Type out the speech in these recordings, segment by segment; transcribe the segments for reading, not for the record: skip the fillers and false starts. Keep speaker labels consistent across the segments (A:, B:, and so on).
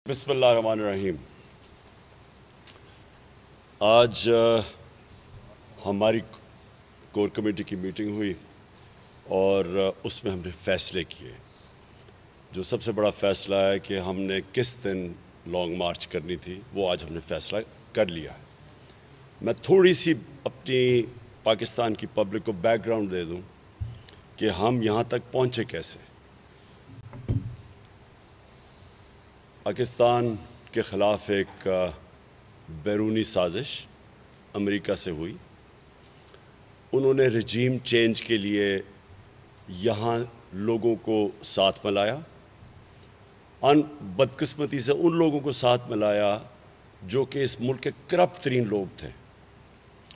A: بسم اللہ الرحمن الرحیم۔ آج ہماری کور کمیٹی کی میٹنگ ہوئی اور اس میں ہم نے فیصلے کیے۔ جو سب سے بڑا فیصلہ ہے کہ ہم نے کس دن لانگ مارچ کرنی تھی، وہ آج ہم نے فیصلہ کر لیا ہے۔ میں تھوڑی سی اپنی پاکستان کی پبلک کو بیک گراؤنڈ دے دوں کہ ہم یہاں تک پہنچے کیسے۔ پاکستان کے خلاف ایک بیرونی سازش امریکہ سے ہوئی۔ انہوں نے رجیم چینج کے لیے یہاں لوگوں کو ساتھ ملایا، بدقسمتی سے ان لوگوں کو ساتھ ملایا جو کہ اس ملک کے کرپٹ ترین لوگ تھے،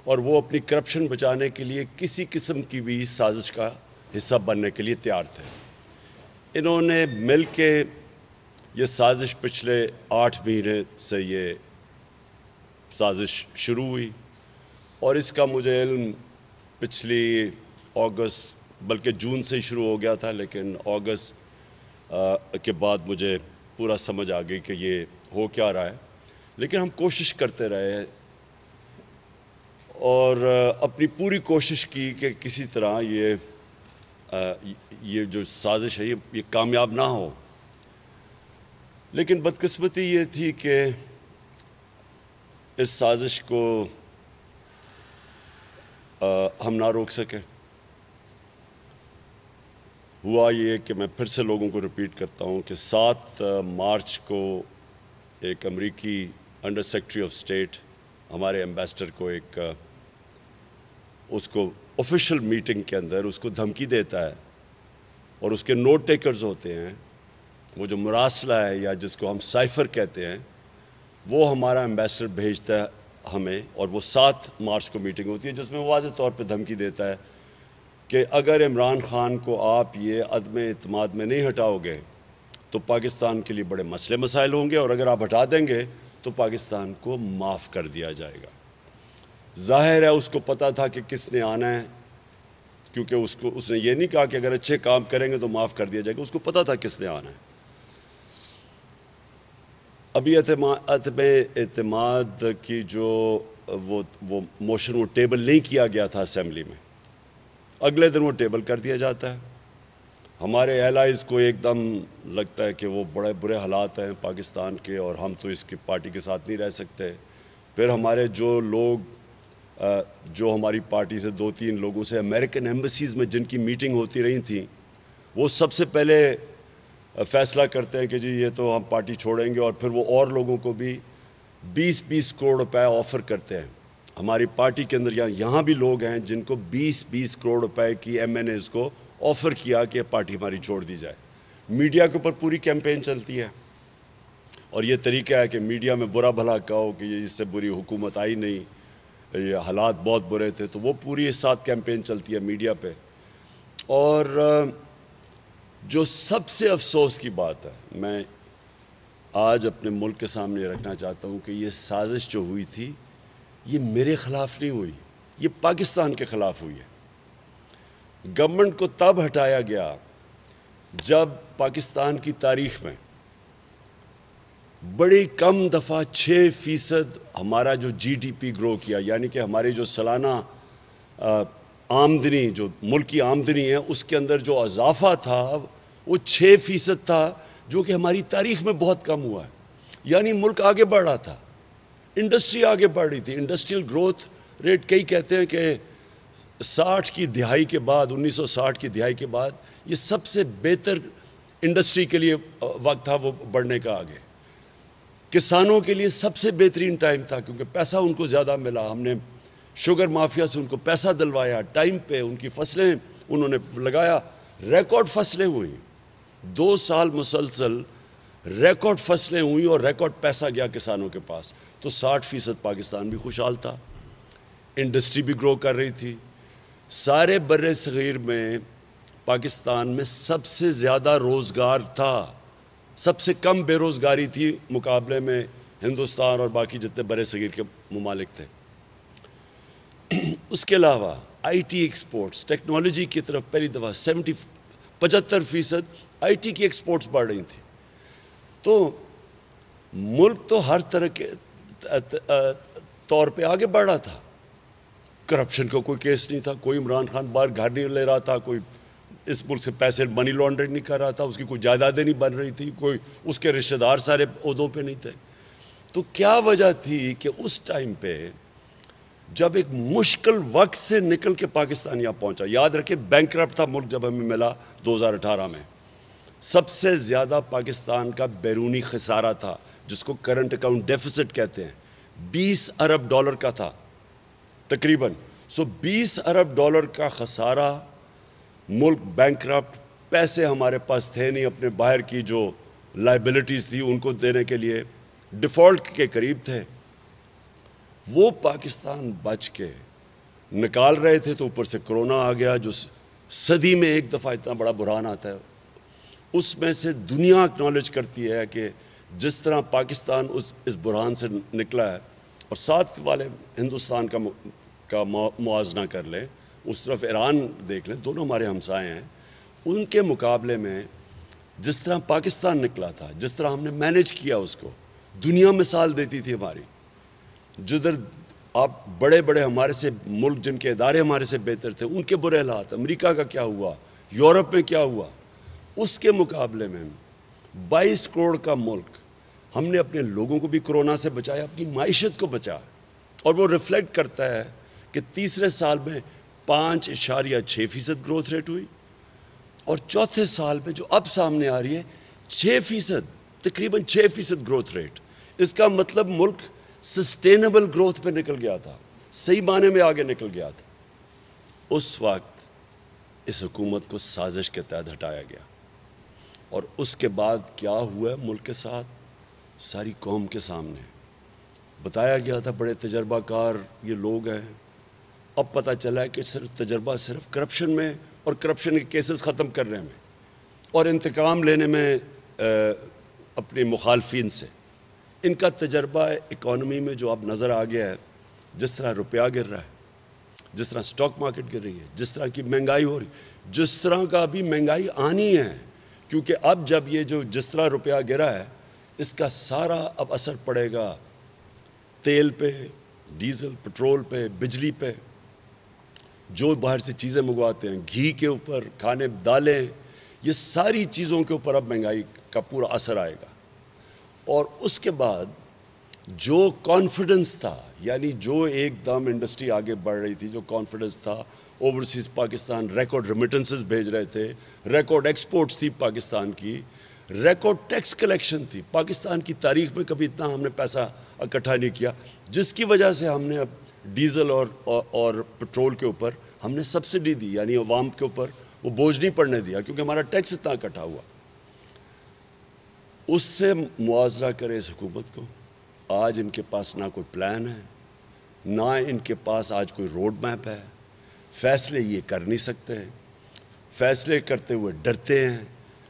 A: اور وہ اپنی کرپشن بچانے کے لیے کسی قسم کی بھی سازش کا حصہ بننے کے لیے تیار تھے۔ انہوں نے مل کے یہ سازش پچھلے 8 مہینے سے یہ سازش شروع ہوئی، اور اس کا مجھے علم پچھلی اگست بلکہ جون سے ہی شروع ہو گیا تھا، لیکن اگست کے بعد مجھے پورا سمجھ آ گئی کہ یہ ہو کیا رہا ہے۔ لیکن ہم کوشش کرتے رہے اور اپنی پوری کوشش کی کہ کسی طرح یہ جو سازش ہے یہ کامیاب نہ ہو۔ لیکن بدقسمتی یہ تھی کہ اس سازش کو ہم نہ روک سکے۔ ہوا یہ کہ میں پھر سے لوگوں کو ریپیٹ کرتا ہوں کہ 7 مارچ کو ایک امریکی انڈر سیکرٹری آف اسٹیٹ ہمارے ایمبیسڈر کو اس کو آفیشیل میٹنگ کے اندر اس کو دھمکی دیتا ہے، اور اس کے نوٹ ٹیکرز ہوتے ہیں، وہ جو مراسلہ ہے یا جس کو ہم سائفر کہتے ہیں، وہ ہمارا ایمبیسڈر بھیجتا ہے ہمیں، اور وہ 7 مارچ کو میٹنگ ہوتی ہے جس میں واضح طور پہ دھمکی دیتا ہے کہ اگر عمران خان کو آپ یہ عدم اعتماد میں نہیں ہٹاؤ گے تو پاکستان کے لیے بڑے مسئلے مسائل ہوں گے، اور اگر آپ ہٹا دیں گے تو پاکستان کو معاف کر دیا جائے گا۔ ظاہر ہے اس کو پتہ تھا کہ کس نے آنا ہے، کیونکہ اس نے یہ نہیں کہا کہ اگر اچھے کام کریں گے تو معاف کر دیا جائے گا، اس کو پتہ تھا کس نے آنا ہے۔ ابھی عدم اعتماد کی جو وہ موشن وہ ٹیبل نہیں کیا گیا تھا اسمبلی میں، اگلے دن وہ ٹیبل کر دیا جاتا ہے۔ ہمارے ایلائز کو ایک دم لگتا ہے کہ وہ بڑے برے حالات ہیں پاکستان کے، اور ہم تو اس کی پارٹی کے ساتھ نہیں رہ سکتے۔ پھر ہمارے جو لوگ جو ہماری پارٹی سے 2-3 لوگوں سے امریکن ایمبیسیز میں جن کی میٹنگ ہوتی رہی تھیں، وہ سب سے پہلے فیصلہ کرتے ہیں کہ جی یہ تو ہم پارٹی چھوڑیں گے، اور پھر وہ اور لوگوں کو بھی 20-20 کروڑ روپے آفر کرتے ہیں۔ ہماری پارٹی کے اندر یہاں بھی لوگ ہیں جن کو 20-20 کروڑ روپے کی ایم این ایز کو آفر کیا کہ پارٹی ہماری چھوڑ دی جائے۔ میڈیا کے اوپر پوری کیمپین چلتی ہے، اور یہ طریقہ ہے کہ میڈیا میں برا بھلا کہو کہ یہ اس سے بری حکومت آئی نہیں، یہ حالات بہت برے تھے، تو وہ پوری اس ساتھ کیمپین چلتی ہے میڈیا پہ۔ اور جو سب سے افسوس کی بات ہے، میں آج اپنے ملک کے سامنے رکھنا چاہتا ہوں کہ یہ سازش جو ہوئی تھی یہ میرے خلاف نہیں ہوئی، یہ پاکستان کے خلاف ہوئی ہے۔ گورنمنٹ کو تب ہٹایا گیا جب پاکستان کی تاریخ میں بڑی کم دفعہ 6% ہمارا جو جی ڈی پی گرو کیا، یعنی کہ ہماری جو سالانہ آمدنی، جو ملکی آمدنی ہے، اس کے اندر جو اضافہ تھا وہ 6% تھا، جو کہ ہماری تاریخ میں بہت کم ہوا ہے۔ یعنی ملک آگے بڑھ رہا تھا، انڈسٹری آگے بڑھ رہی تھی۔ انڈسٹریل گروتھ ریٹ کئی کہتے ہیں کہ 60 کی دہائی کے بعد، 1960 کی دہائی کے بعد یہ سب سے بہتر انڈسٹری کے لیے وقت تھا وہ بڑھنے کا آگے۔ کسانوں کے لیے سب سے بہترین ٹائم تھا، کیونکہ پیسہ ان کو زیادہ ملا۔ ہم نے شوگر مافیا سے ان کو پیسہ دلوایا ٹائم پہ، ان کی فصلیں انہوں نے لگایا، ریکارڈ فصلیں ہوئیں، 2 سال مسلسل ریکارڈ فصلیں ہوئیں اور ریکارڈ پیسہ گیا کسانوں کے پاس۔ تو 60% پاکستان بھی خوشحال تھا، انڈسٹری بھی گرو کر رہی تھی۔ سارے بر صغیر میں پاکستان میں سب سے زیادہ روزگار تھا، سب سے کم بے روزگاری تھی مقابلے میں ہندوستان اور باقی جتنے بر صغیر کے ممالک تھے۔ اس کے علاوہ آئی ٹی ایکسپورٹس، ٹیکنالوجی کی طرف پہلی دفعہ 75% آئی ٹی کی ایکسپورٹس بڑھ رہی تھیں۔ تو ملک تو ہر طرح کے طور پہ آگے بڑھ رہا تھا. کرپشن کا کوئی کیس نہیں تھا, کوئی عمران خان باہر گھر نہیں لے رہا تھا, کوئی اس ملک سے پیسے منی لانڈرنگ نہیں کر رہا تھا, اس کی کوئی جائیدادیں نہیں بن رہی تھی, کوئی اس کے رشتہ دار سارے عہدوں پہ نہیں تھے. تو کیا وجہ تھی کہ اس ٹائم پہ جب ایک مشکل وقت سے نکل کے پاکستان یہاں پہنچا, یاد رکھیں بینکرپٹ تھا ملک جب ہمیں ملا 2018 میں, سب سے زیادہ پاکستان کا بیرونی خسارہ تھا جس کو کرنٹ اکاؤنٹ ڈیفیسٹ کہتے ہیں, $20 ارب کا تھا تقریباً. 20 ارب ڈالر کا خسارہ, ملک بینکرپٹ, پیسے ہمارے پاس تھے نہیں, اپنے باہر کی جو لائبلٹیز تھی ان کو دینے کے لیے ڈیفالٹ کے قریب تھے. وہ پاکستان بچ کے نکال رہے تھے تو اوپر سے کرونا آ گیا, جو صدی میں ایک دفعہ اتنا بڑا بحران آتا ہے. اس میں سے دنیا اکنالج کرتی ہے کہ جس طرح پاکستان اس بحران سے نکلا ہے, اور ساتھ والے ہندوستان کا موازنہ کر لیں, اس طرف ایران دیکھ لیں, دونوں ہمارے ہمسائے ہیں, ان کے مقابلے میں جس طرح پاکستان نکلا تھا, جس طرح ہم نے مینیج کیا اس کو, دنیا مثال دیتی تھی ہماری. جدھر آپ بڑے بڑے ہمارے سے ملک جن کے ادارے ہمارے سے بہتر تھے ان کے برے حالات, امریکہ کا کیا ہوا, یورپ میں کیا ہوا, اس کے مقابلے میں 22 کروڑ کا ملک ہم نے اپنے لوگوں کو بھی کرونا سے بچایا, اپنی معیشت کو بچایا. اور وہ ریفلیکٹ کرتا ہے کہ تیسرے سال میں 5.6% گروتھ ریٹ ہوئی, اور چوتھے سال میں جو اب سامنے آ رہی ہے 6%, تقریباً 6% گروتھ ریٹ. اس کا مطلب ملک سسٹینیبل گروتھ پہ نکل گیا تھا, صحیح معنی میں آگے نکل گیا تھا. اس وقت اس حکومت کو سازش کے تحت ہٹایا گیا, اور اس کے بعد کیا ہوا ہے ملک کے ساتھ, ساری قوم کے سامنے بتایا گیا تھا. بڑے تجربہ کار یہ لوگ ہیں, اب پتہ چلا ہے کہ تجربہ صرف کرپشن میں اور کرپشن کے کیسز ختم کرنے میں اور انتقام لینے میں اپنے مخالفین سے. ان کا تجربہ اکانومی میں جو اب نظر آ گیا ہے, جس طرح روپیہ گر رہا ہے, جس طرح سٹاک مارکیٹ گر رہی ہے, جس طرح کی مہنگائی ہو رہی, جس طرح کا ابھی مہنگائی آنی ہے, کیونکہ اب جب یہ جو جس طرح روپیہ گرا ہے اس کا سارا اب اثر پڑے گا تیل پہ, ڈیزل, پٹرول پہ, بجلی پہ, جو باہر سے چیزیں منگواتے ہیں, گھی کے اوپر, کھانے دالیں, یہ ساری چیزوں کے اوپر اب مہنگائی کا پورا اثر آئے گا. اور اس کے بعد جو کانفیڈنس تھا, یعنی جو ایک دم انڈسٹری آگے بڑھ رہی تھی, جو کانفیڈنس تھا, اوورسیز پاکستان ریکارڈ ریمیٹنسز بھیج رہے تھے, ریکارڈ ایکسپورٹس تھی پاکستان کی, ریکارڈ ٹیکس کلیکشن تھی. پاکستان کی تاریخ میں کبھی اتنا ہم نے پیسہ اکٹھا نہیں کیا, جس کی وجہ سے ہم نے اب ڈیزل اور پٹرول کے اوپر ہم نے سبسڈی دی, یعنی عوام کے اوپر وہ بوجھ نہیں پڑنے دیا, کیونکہ ہمارا ٹیکس اتنا اکٹھا ہوا. اس سے موازنہ کرے اس حکومت کو. آج ان کے پاس نہ کوئی پلان ہے, نہ ان کے پاس آج کوئی روڈ میپ ہے. فیصلے یہ کر نہیں سکتے, فیصلے کرتے ہوئے ڈرتے ہیں.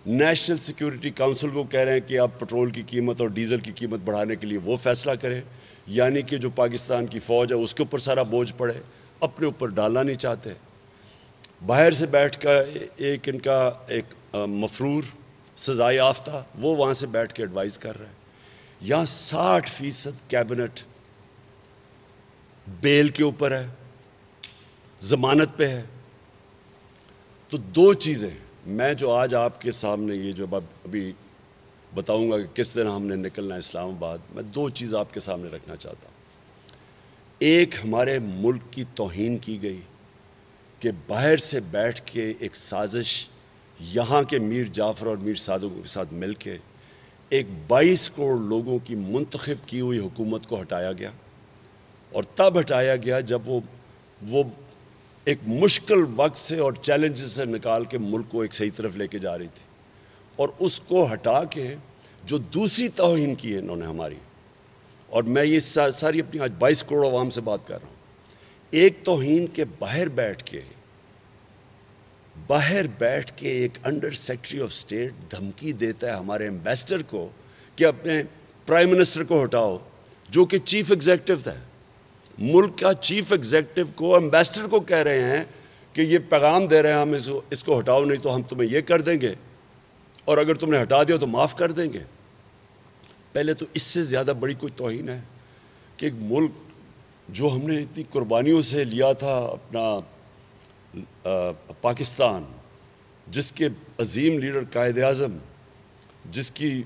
A: نیشنل سیکیورٹی کونسل کو کہہ رہے ہیں کہ آپ پٹرول کی قیمت اور ڈیزل کی قیمت بڑھانے کے لیے وہ فیصلہ کریں, یعنی کہ جو پاکستان کی فوج ہے اس کے اوپر سارا بوجھ پڑے, اپنے اوپر ڈالنا نہیں چاہتے. باہر سے بیٹھ کر ایک ان کا ایک مفرور سزائے یافتہ وہ وہاں سے بیٹھ کے ایڈوائز کر رہے ہیں. یہاں 60% کیبنٹ بیل کے اوپر ہے, ضمانت پہ ہے. تو دو چیزیں میں جو آج آپ کے سامنے یہ جو ابھی بتاؤں گا کہ کس طرح ہم نے نکلنا ہے اسلام آباد, میں دو چیز آپ کے سامنے رکھنا چاہتا ہوں. ایک, ہمارے ملک کی توہین کی گئی کہ باہر سے بیٹھ کے ایک سازش یہاں کے میر جعفر اور میر صادق کے ساتھ مل کے ایک 22 کروڑ لوگوں کی منتخب کی ہوئی حکومت کو ہٹایا گیا. اور تب ہٹایا گیا جب وہ ایک مشکل وقت سے اور چیلنج سے نکال کے ملک کو ایک صحیح طرف لے کے جا رہی تھی. اور اس کو ہٹا کے جو دوسری توہین کی ہے انہوں نے ہماری, اور میں یہ ساری اپنی آج 22 کروڑ عوام سے بات کر رہا ہوں. ایک توہین کے باہر بیٹھ کے ایک انڈر سیکرٹری آف اسٹیٹ دھمکی دیتا ہے ہمارے ایمبیسڈر کو کہ اپنے پرائم منسٹر کو ہٹاؤ, جو کہ چیف ایگزیکٹو تھا. ملک کا چیف ایگزیکٹو کو ایمبیسڈر کو کہہ رہے ہیں کہ یہ پیغام دے رہے ہیں ہم اس کو ہٹاؤ, نہیں تو ہم تمہیں یہ کر دیں گے, اور اگر تم نے ہٹا دیا تو معاف کر دیں گے. پہلے تو اس سے زیادہ بڑی کوئی توہین ہے کہ ایک ملک جو ہم نے اتنی قربانیوں سے لیا تھا اپنا پاکستان، جس کے عظیم لیڈر قائد اعظم، جس کی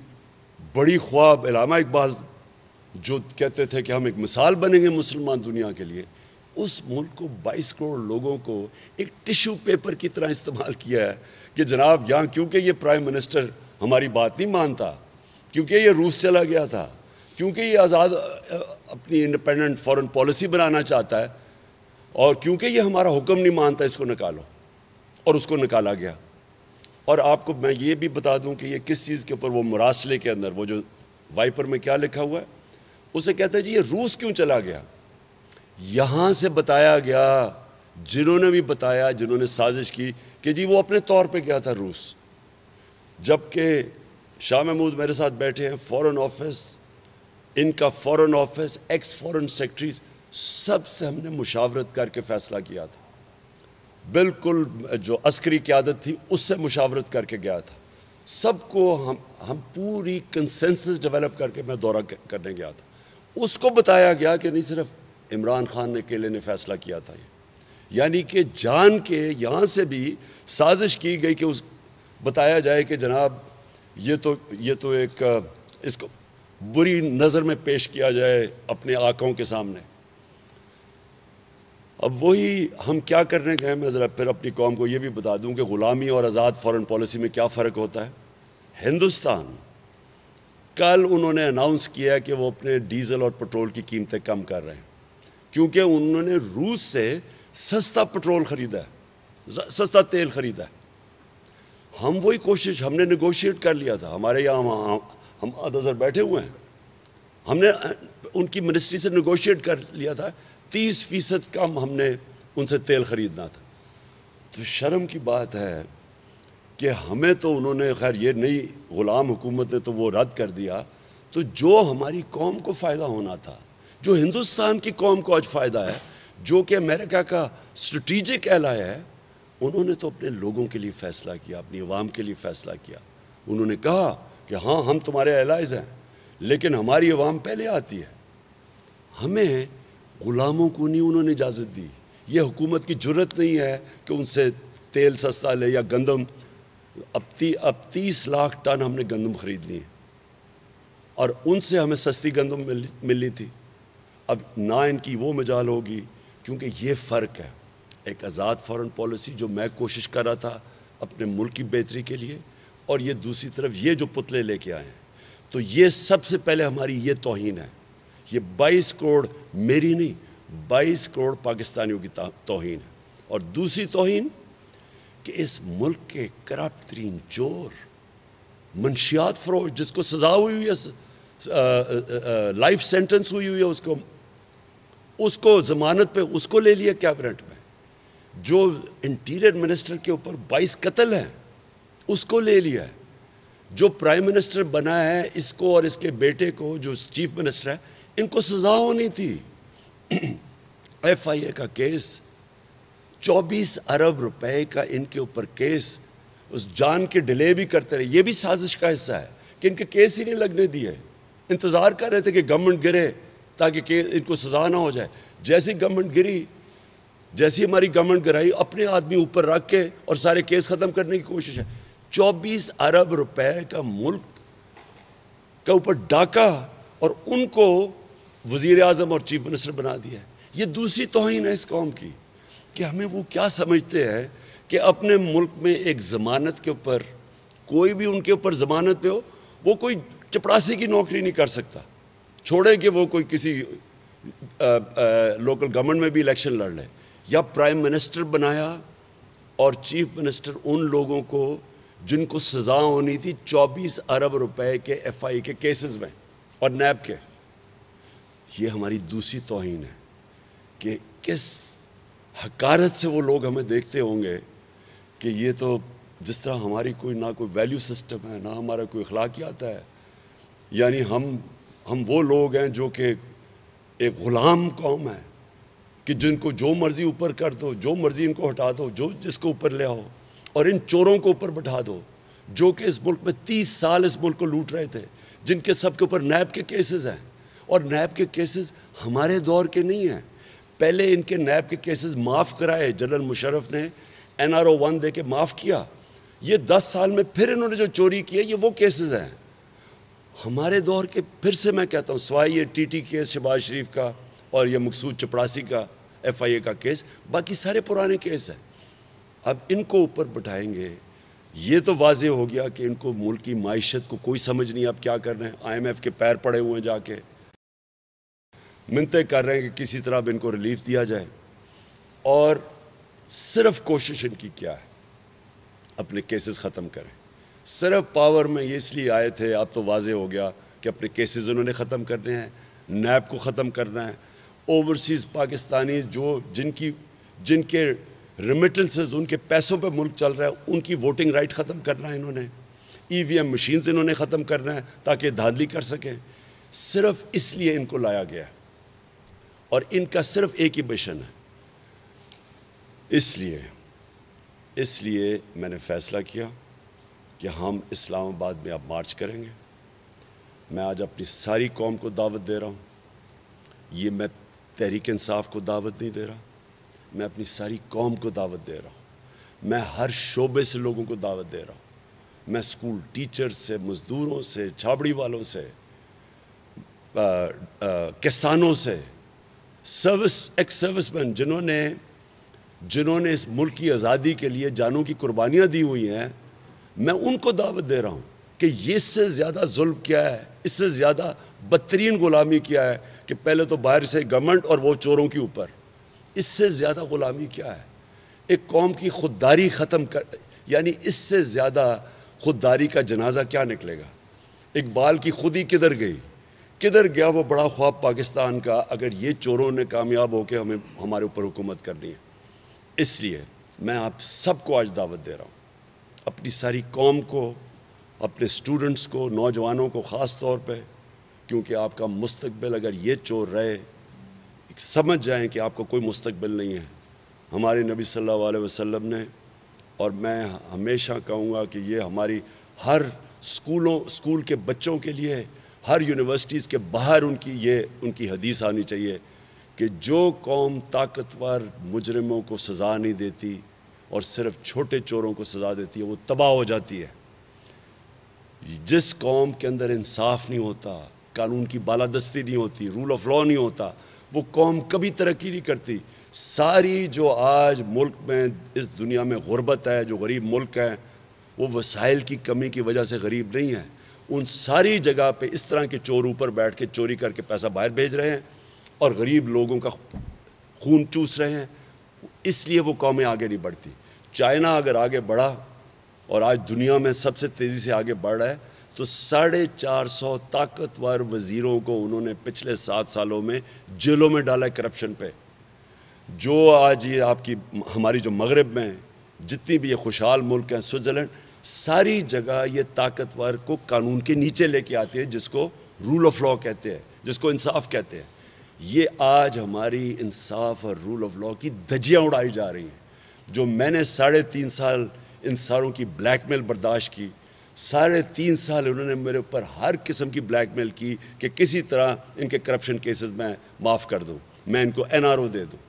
A: بڑی خواب علامہ اقبال جو کہتے تھے کہ ہم ایک مثال بنیں گے مسلمان دنیا کے لیے، اس ملک کو 22 کروڑ لوگوں کو ایک ٹیشو پیپر کی طرح استعمال کیا ہے کہ جناب یہاں کیونکہ یہ پرائم منسٹر ہماری بات نہیں مانتا، کیونکہ یہ روس چلا گیا تھا، کیونکہ یہ آزاد اپنی انڈیپینڈنٹ فارن پالیسی بنانا چاہتا ہے، اور کیونکہ یہ ہمارا حکم نہیں مانتا، اس کو نکالو، اور اس کو نکالا گیا۔ اور آپ کو میں یہ بھی بتا دوں کہ یہ کس چیز کے اوپر، وہ مراسلے کے اندر وہ جو وائپر میں کیا لکھا ہوا ہے، اسے کہتے ہیں جی یہ روس کیوں چلا گیا؟ یہاں سے بتایا گیا، جنہوں نے بھی بتایا، جنہوں نے سازش کی کہ جی وہ اپنے طور پہ گیا تھا روس، جبکہ شاہ محمود میرے ساتھ بیٹھے ہیں، فورن آفس، ان کا فورن آفس، ایکس فورن سیکرٹریز، سب سے ہم نے مشاورت کر کے فیصلہ کیا تھا، بالکل جو عسکری قیادت تھی اس سے مشاورت کر کے گیا تھا، سب کو ہم پوری کنسنسس ڈیولپ کر کے میں دورہ کرنے گیا تھا۔ اس کو بتایا گیا کہ نہیں صرف عمران خان نے اکیلے نے فیصلہ کیا تھا، یعنی کہ جان کے یہاں سے بھی سازش کی گئی کہ بتایا جائے کہ جناب یہ تو ایک اس کو بری نظر میں پیش کیا جائے اپنے آقاؤں کے سامنے۔ اب وہی ہم کیا کرنے گئے، میں ذرا پھر اپنی قوم کو یہ بھی بتا دوں کہ غلامی اور آزاد فارن پالیسی میں کیا فرق ہوتا ہے۔ ہندوستان کل انہوں نے اناؤنس کیا کہ وہ اپنے ڈیزل اور پٹرول کی قیمتیں کم کر رہے ہیں، کیونکہ انہوں نے روس سے سستا پٹرول خریدا ہے، سستا تیل خریدا ہے۔ ہم وہی کوشش، ہم نے نیگوشیٹ کر لیا تھا، ہمارے یہاں ہم ادھر بیٹھے ہوئے ہیں، ہم نے ان کی منسٹری سے نیگوشیٹ کر لیا تھا، 30% کم ہم نے ان سے تیل خریدنا تھا۔ تو شرم کی بات ہے کہ ہمیں تو انہوں نے، خیر یہ نئی غلام حکومت نے تو وہ رد کر دیا، تو جو ہماری قوم کو فائدہ ہونا تھا، جو ہندوستان کی قوم کو آج فائدہ ہے، جو کہ امریکہ کا اسٹریٹجک ایلائی ہے، انہوں نے تو اپنے لوگوں کے لیے فیصلہ کیا، اپنی عوام کے لیے فیصلہ کیا۔ انہوں نے کہا کہ ہاں ہم تمہارے ایلائز ہیں، لیکن ہماری عوام پہلے آتی ہے۔ ہمیں غلاموں کو نہیں انہوں نے اجازت دی، یہ حکومت کی جرت نہیں ہے کہ ان سے تیل سستا لے یا گندم۔ اب 30 لاکھ ٹن ہم نے گندم خرید لی ہے، اور ان سے ہمیں سستی گندم ملنی تھی۔ اب نہ ان کی وہ مجال ہوگی، کیونکہ یہ فرق ہے، ایک آزاد فارن پالیسی جو میں کوشش کر رہا تھا اپنے ملک کی بہتری کے لیے، اور یہ دوسری طرف یہ جو پتلے لے کے آئے ہیں۔ تو یہ سب سے پہلے ہماری یہ توہین ہے، یہ 22 کروڑ میری نہیں، 22 کروڑ پاکستانیوں کی توہین ہے۔ اور دوسری توہین کہ اس ملک کے کرپٹ ترین چور، منشیات فروش، جس کو سزا ہوئی ہے، لائف سینٹنس ہوئی ہے، اس کو ضمانت پہ اس کو لے لیا کیبنٹ میں، جو انٹیریئر منسٹر کے اوپر 22 قتل ہیں اس کو لے لیا ہے، جو پرائم منسٹر بنا ہے اس کو اور اس کے بیٹے کو جو چیف منسٹر ہے، ان کو سزا ہونی تھی۔ FIA کا کیس، 24 ارب روپے کا ان کے اوپر کیس، اس جان کے ڈیلے بھی کرتے رہے، یہ بھی سازش کا حصہ ہے کہ ان کے کیس ہی نہیں لگنے دیے، انتظار کر رہے تھے کہ گورنمنٹ گرے تاکہ ان کو سزا نہ ہو جائے۔ جیسی گورنمنٹ گری، جیسی ہماری گورنمنٹ گرائی، اپنے آدمی اوپر رکھ کے اور سارے کیس ختم کرنے کی کوشش ہے۔ 24 ارب روپے کا ملک کا اوپر ڈاکہ، اور ان کو وزیر اعظم اور چیف منسٹر بنا دیا ہے۔ یہ دوسری توہین ہے اس قوم کی کہ ہمیں وہ کیا سمجھتے ہیں کہ اپنے ملک میں ایک ضمانت کے اوپر، کوئی بھی ان کے اوپر ضمانت پہ ہو، وہ کوئی چپڑاسی کی نوکری نہیں کر سکتا، چھوڑے کہ وہ کوئی کسی لوکل گورنمنٹ میں بھی الیکشن لڑ لے۔ یا پرائم منسٹر بنایا اور چیف منسٹر ان لوگوں کو جن کو سزا ہونی تھی 24 ارب روپے کے FIA کے کیسز میں اور نیب کے۔ یہ ہماری دوسری توہین ہے کہ کس حقارت سے وہ لوگ ہمیں دیکھتے ہوں گے کہ یہ تو جس طرح ہماری کوئی نہ کوئی ویلیو سسٹم ہے، نہ ہمارا کوئی اخلاقیات ہے، یعنی ہم وہ لوگ ہیں جو کہ ایک غلام قوم ہے کہ جن کو جو مرضی اوپر کر دو، جو مرضی ان کو ہٹا دو، جو جس کو اوپر لے آؤ، اور ان چوروں کو اوپر بٹھا دو جو کہ اس ملک میں 30 سال اس ملک کو لوٹ رہے تھے، جن کے سب کے اوپر نیب کے کیسز ہیں، اور نیب کے کیسز ہمارے دور کے نہیں ہیں. پہلے ان کے نیب کے کیسز معاف کرائے، جنرل مشرف نے NRO 1 دے کے معاف کیا. یہ 10 سال میں پھر انہوں نے جو چوری کیا یہ وہ کیسز ہیں ہمارے دور کے. پھر سے میں کہتا ہوں، سوائے یہ TT کیس شہباز شریف کا اور یہ مقصود چپڑاسی کا FIA کا کیس، باقی سارے پرانے کیس ہیں. اب ان کو اوپر بٹھائیں گے. یہ تو واضح ہو گیا کہ ان کو ملک کی معیشت کو کوئی سمجھ نہیں اب کیا کرنا ہے. IMF کے پیر پڑے ہوئے ہیں، جا کے منتیں کر رہے ہیں کہ کسی طرح اب ان کو ریلیف دیا جائے. اور صرف کوشش ان کی کیا ہے؟ اپنے کیسز ختم کریں. صرف پاور میں یہ اس لیے آئے تھے، اب تو واضح ہو گیا کہ اپنے کیسز انہوں نے ختم کرنے ہیں، نیب کو ختم کرنا ہے. اوورسیز پاکستانی جن کے ریمیٹنسز، ان کے پیسوں پہ ملک چل رہا ہے، ان کی ووٹنگ رائٹ ختم کرنا ہے انہوں نے. EVM مشینز انہوں نے ختم کرنا ہے تاکہ دھاندلی کر سکیں. صرف اس لیے ان کو لایا گیا اور ان کا صرف ایک ہی مشن ہے. اس لیے میں نے فیصلہ کیا کہ ہم اسلام آباد میں اب مارچ کریں گے. میں آج اپنی ساری قوم کو دعوت دے رہا ہوں. یہ میں تحریک انصاف کو دعوت نہیں دے رہا، میں اپنی ساری قوم کو دعوت دے رہا ہوں. میں ہر شعبے سے لوگوں کو دعوت دے رہا ہوں. میں اسکول ٹیچر سے، مزدوروں سے، چھابڑی والوں سے، کسانوں سے، ایکس سروس مین جنہوں نے اس ملک کی آزادی کے لیے جانوں کی قربانیاں دی ہوئی ہیں، میں ان کو دعوت دے رہا ہوں کہ یہ اس سے زیادہ ظلم کیا ہے، اس سے زیادہ بدترین غلامی کیا ہے کہ پہلے تو باہر سے گورنمنٹ اور وہ چوروں کے اوپر. اس سے زیادہ غلامی کیا ہے؟ ایک قوم کی خودداری ختم کر، یعنی اس سے زیادہ خودداری کا جنازہ کیا نکلے گا؟ اقبال کی خودی کدھر گئی؟ کدھر گیا وہ بڑا خواب پاکستان کا اگر یہ چوروں نے کامیاب ہو کے ہمارے اوپر حکومت کرنی ہے؟ اس لیے میں آپ سب کو آج دعوت دے رہا ہوں، اپنی ساری قوم کو، اپنے اسٹوڈنٹس کو، نوجوانوں کو خاص طور پہ، کیونکہ آپ کا مستقبل اگر یہ چور رہے، سمجھ جائیں کہ آپ کو کوئی مستقبل نہیں ہے. ہمارے نبی صلی اللہ علیہ وسلم نے، اور میں ہمیشہ کہوں گا کہ یہ ہماری ہر اسکول کے بچوں کے لیے، ہر یونیورسٹیز کے باہر ان کی حدیث آنی چاہیے کہ جو قوم طاقتور مجرموں کو سزا نہیں دیتی اور صرف چھوٹے چوروں کو سزا دیتی ہے وہ تباہ ہو جاتی ہے. جس قوم کے اندر انصاف نہیں ہوتا، قانون کی بالادستی نہیں ہوتی، رول آف لاء نہیں ہوتا، وہ قوم کبھی ترقی نہیں کرتی. ساری جو آج ملک میں، اس دنیا میں غربت ہے، جو غریب ملک ہیں، وہ وسائل کی کمی کی وجہ سے غریب نہیں ہیں. ان ساری جگہ پہ اس طرح کے چور اوپر بیٹھ کے چوری کر کے پیسہ باہر بھیج رہے ہیں اور غریب لوگوں کا خون چوس رہے ہیں. اس لیے وہ قومیں آگے نہیں بڑھتی. چائنا اگر آگے بڑھا اور آج دنیا میں سب سے تیزی سے آگے بڑھ رہا ہے تو 450 طاقتور وزیروں کو انہوں نے پچھلے 7 سالوں میں جیلوں میں ڈالا ہے کرپشن پہ. جو آج یہ ہماری جو مغرب میں جتنی بھی یہ خوشحال ملک ہیں، سوئٹزرلینڈ، ساری جگہ یہ طاقتور کو قانون کے نیچے لے کے آتے ہیں، جس کو رول آف لاء کہتے ہیں، جس کو انصاف کہتے ہیں. یہ آج ہماری انصاف اور رول آف لاء کی دھجیاں اڑائی جا رہی ہیں. جو میں نے 3.5 سال ان ساروں کی بلیک میل برداشت کی، 3.5 سال انہوں نے میرے اوپر ہر قسم کی بلیک میل کی کہ کسی طرح ان کے کرپشن کیسز میں معاف کر دوں، میں ان کو NRO دے دوں.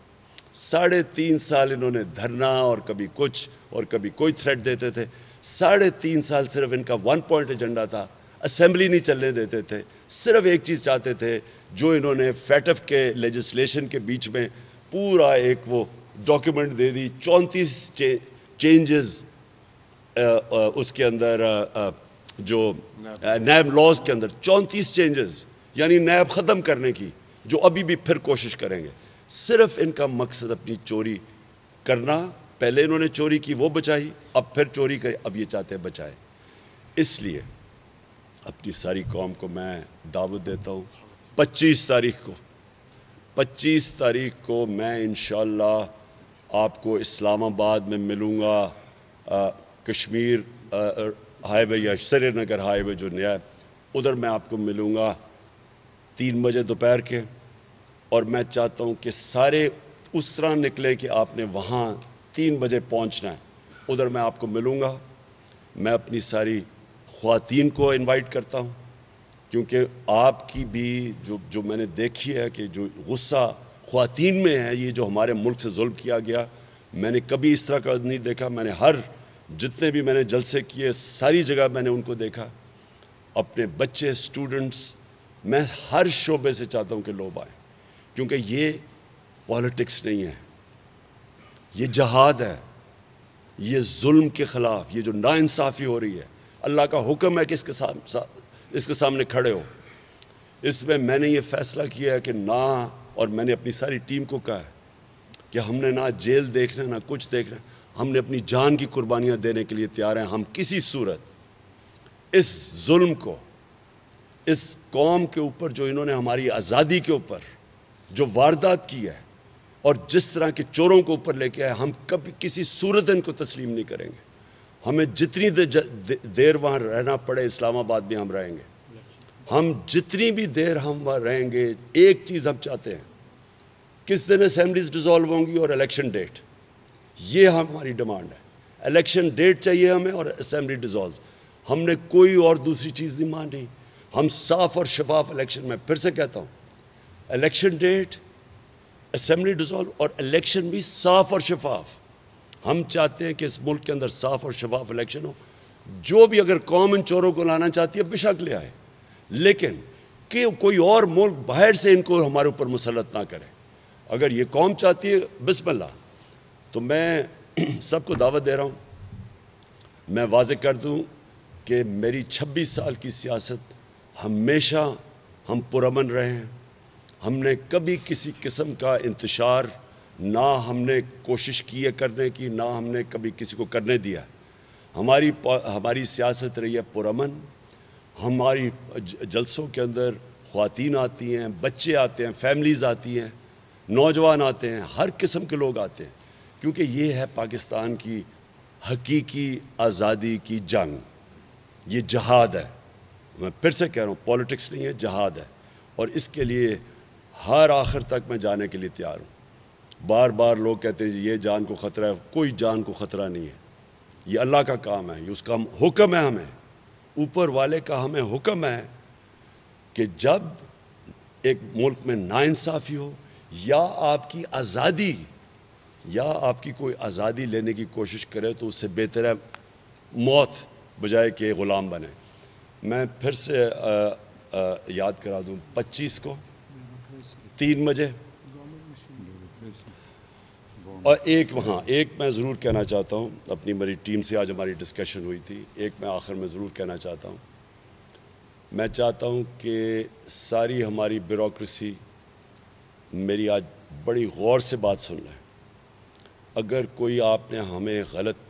A: 3.5 سال انہوں نے دھرنا اور کبھی کچھ اور کبھی کوئی تھریٹ دیتے تھے. 3.5 سال صرف ان کا 1 پوائنٹ ایجنڈا تھا، اسمبلی نہیں چلنے دیتے تھے. صرف ایک چیز چاہتے تھے جو انہوں نے فیٹف کے لیجسلیشن کے بیچ میں پورا ایک وہ ڈاکیومنٹ دے دی، 34 چینجز اس کے اندر، جو نیب لاز کے اندر 34 چینجز، یعنی نیب ختم کرنے کی، جو ابھی بھی پھر کوشش کریں گے. صرف ان کا مقصد اپنی چوری کرنا. پہلے انہوں نے چوری کی، وہ بچائی، اب پھر چوری کرے، اب یہ چاہتے ہیں بچائے. اس لیے اپنی ساری قوم کو میں دعوت دیتا ہوں 25 تاریخ کو میں انشاءاللہ آپ کو اسلام آباد میں ملوں گا. کشمیر ہائی وے یا سری نگر ہائی وے جو نیا ہے، ادھر میں آپ کو ملوں گا 3 بجے دوپہر کے. اور میں چاہتا ہوں کہ سارے اس طرح نکلے کہ آپ نے وہاں 3 بجے پہنچنا ہے. ادھر میں آپ کو ملوں گا. میں اپنی ساری خواتین کو انوائٹ کرتا ہوں کیونکہ آپ کی بھی جو میں نے دیکھی ہے کہ جو غصہ خواتین میں ہے، یہ جو ہمارے ملک سے ظلم کیا گیا، میں نے کبھی اس طرح کا نہیں دیکھا. میں نے جتنے بھی میں نے جلسے کیے ساری جگہ میں نے ان کو دیکھا. اپنے بچے، اسٹوڈنٹس، میں ہر شعبے سے چاہتا ہوں کہ لوگ آئیں، کیونکہ یہ پالیٹکس نہیں ہے، یہ جہاد ہے. یہ ظلم کے خلاف، یہ جو ناانصافی ہو رہی ہے، اللہ کا حکم ہے کہ اس کے سامنے کھڑے ہو. اس میں نے یہ فیصلہ کیا ہے کہ اور میں نے اپنی ساری ٹیم کو کہا ہے کہ ہم نے نہ جیل دیکھنا نہ کچھ دیکھنا، ہم نے اپنی جان کی قربانیاں دینے کے لیے تیار ہیں. ہم کسی صورت اس ظلم کو، اس قوم کے اوپر جو انہوں نے ہماری آزادی کے اوپر جو واردات کی ہے اور جس طرح کے چوروں کو اوپر لے کے آئے، ہم کبھی کسی صورت ان کو تسلیم نہیں کریں گے. ہمیں جتنی دیر وہاں رہنا پڑے، اسلام آباد میں ہم رہیں گے. ہم جتنی بھی دیر ہم وہاں رہیں گے، ایک چیز ہم چاہتے ہیں، کس دن اسمبلیز ڈیزالو ہوں گی اور الیکشن ڈیٹ. یہ ہماری ڈیمانڈ ہے. الیکشن ڈیٹ چاہیے ہمیں اور اسمبلی ڈیزالو. ہم نے کوئی اور دوسری چیز نہیں مانی. ہم صاف اور شفاف الیکشن، میں پھر سے کہتا ہوں، الیکشن ڈیٹ، اسمبلی ڈیزالو اور الیکشن بھی صاف اور شفاف. ہم چاہتے ہیں کہ اس ملک کے اندر صاف اور شفاف الیکشن ہو. جو بھی اگر قوم ان چوروں کو لانا چاہتی ہے بے شک لے آئے، لیکن کہ کوئی اور ملک باہر سے ان کو ہمارے اوپر مسلط نہ کرے. اگر یہ قوم چاہتی ہے بسم اللہ. تو میں سب کو دعوت دے رہا ہوں. میں واضح کر دوں کہ میری 26 سال کی سیاست ہمیشہ ہم پرامن رہے ہیں. ہم نے کبھی کسی قسم کا انتشار نہ ہم نے کوشش کی ہے کرنے کی، نہ ہم نے کبھی کسی کو کرنے دیا. ہماری سیاست رہی ہے پرامن. ہماری جلسوں کے اندر خواتین آتی ہیں، بچے آتے ہیں، فیملیز آتی ہیں، نوجوان آتے ہیں، ہر قسم کے لوگ آتے ہیں، کیونکہ یہ ہے پاکستان کی حقیقی آزادی کی جنگ. یہ جہاد ہے. میں پھر سے کہہ رہا ہوں، پالیٹکس نہیں ہے، جہاد ہے. اور اس کے لیے ہر آخر تک میں جانے کے لیے تیار ہوں. بار بار لوگ کہتے ہیں یہ جان کو خطرہ ہے. کوئی جان کو خطرہ نہیں ہے. یہ اللہ کا کام ہے، یہ اس کا حکم ہے. ہمیں اوپر والے کا ہمیں حکم ہے کہ جب ایک ملک میں ناانصافی ہو یا آپ کی آزادی یا آپ کی کوئی آزادی لینے کی کوشش کرے تو اس سے بہتر ہے موت بجائے کہ غلام بنے. میں پھر سے یاد کرا دوں، 25 کو 3 بجے. اور ایک میں ضرور کہنا چاہتا ہوں، اپنی میری ٹیم سے آج ہماری ڈسکشن ہوئی تھی، ایک میں آخر میں ضرور کہنا چاہتا ہوں. میں چاہتا ہوں کہ ساری ہماری بیوروکریسی میری آج بڑی غور سے بات سن لیں. اگر کوئی آپ نے ہمیں غلط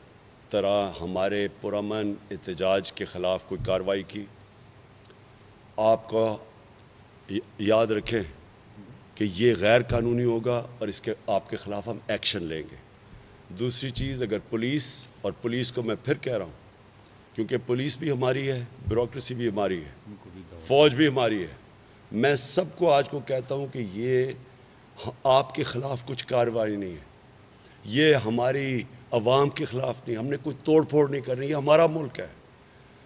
A: طرح ہمارے پرامن احتجاج کے خلاف کوئی کارروائی کی، آپ کو یاد رکھیں کہ یہ غیر قانونی ہوگا اور اس کے آپ کے خلاف ہم ایکشن لیں گے. دوسری چیز، اگر پولیس کو میں پھر کہہ رہا ہوں، کیونکہ پولیس بھی ہماری ہے، بیوروکریسی بھی ہماری ہے، فوج بھی ہماری ہے. میں سب کو آج کو کہتا ہوں کہ یہ آپ کے خلاف کچھ کارروائی نہیں ہے، یہ ہماری عوام کے خلاف نہیں. ہم نے کوئی توڑ پھوڑ نہیں کرنی، یہ ہمارا ملک ہے.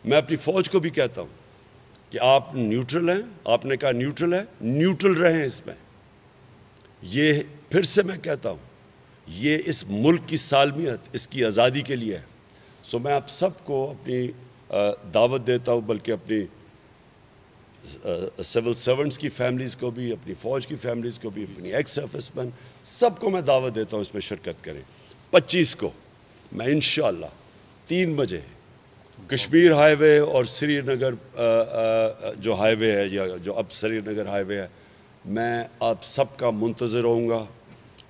A: میں اپنی فوج کو بھی کہتا ہوں کہ آپ نیوٹرل ہیں. آپ نے کہا نیوٹرل ہے، نیوٹرل رہیں اس میں. یہ پھر سے میں کہتا ہوں، یہ اس ملک کی سالمیت، اس کی آزادی کے لیے ہے. میں آپ سب کو اپنی دعوت دیتا ہوں، بلکہ اپنی سول سرونٹس کی فیملیز کو بھی، اپنی فوج کی فیملیز کو بھی، اپنی ایکس سروس مین سب کو میں دعوت دیتا ہوں اس میں شرکت کریں. 25 کو میں انشاءاللہ 3 بجے کشمیر ہائی وے اور سری نگر جو ہائی وے ہے، یا جو اب سری نگر ہائی وے ہے، میں آپ سب کا منتظر ہوں گا.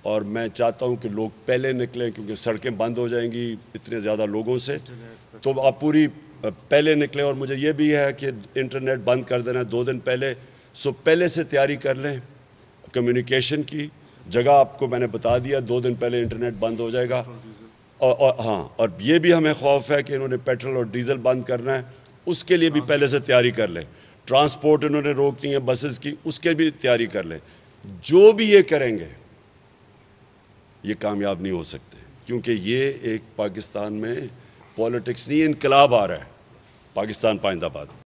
A: اور میں چاہتا ہوں کہ لوگ پہلے نکلیں، کیونکہ سڑکیں بند ہو جائیں گی اتنے زیادہ لوگوں سے. تو آپ پوری پہلے نکلیں. اور مجھے یہ بھی ہے کہ انٹرنیٹ بند کر دینا 2 دن پہلے. پہلے سے تیاری کر لیں. کمیونیکیشن کی جگہ آپ کو میں نے بتا دیا، 2 دن پہلے انٹرنیٹ بند ہو جائے گا. اور یہ بھی ہمیں خوف ہے کہ انہوں نے پیٹرول اور ڈیزل بند کرنا ہے، اس کے لیے بھی پہلے سے تیاری کر لیں. ٹرانسپورٹ انہوں نے روکنی ہے بسز کی، اس کے بھی تیاری کر لیں. جو بھی یہ کریں گے یہ کامیاب نہیں ہو سکتے، کیونکہ یہ ایک پاکستان میں پالیٹکس نہیں، انقلاب آ رہا ہے. پاکستان پائندہ باد.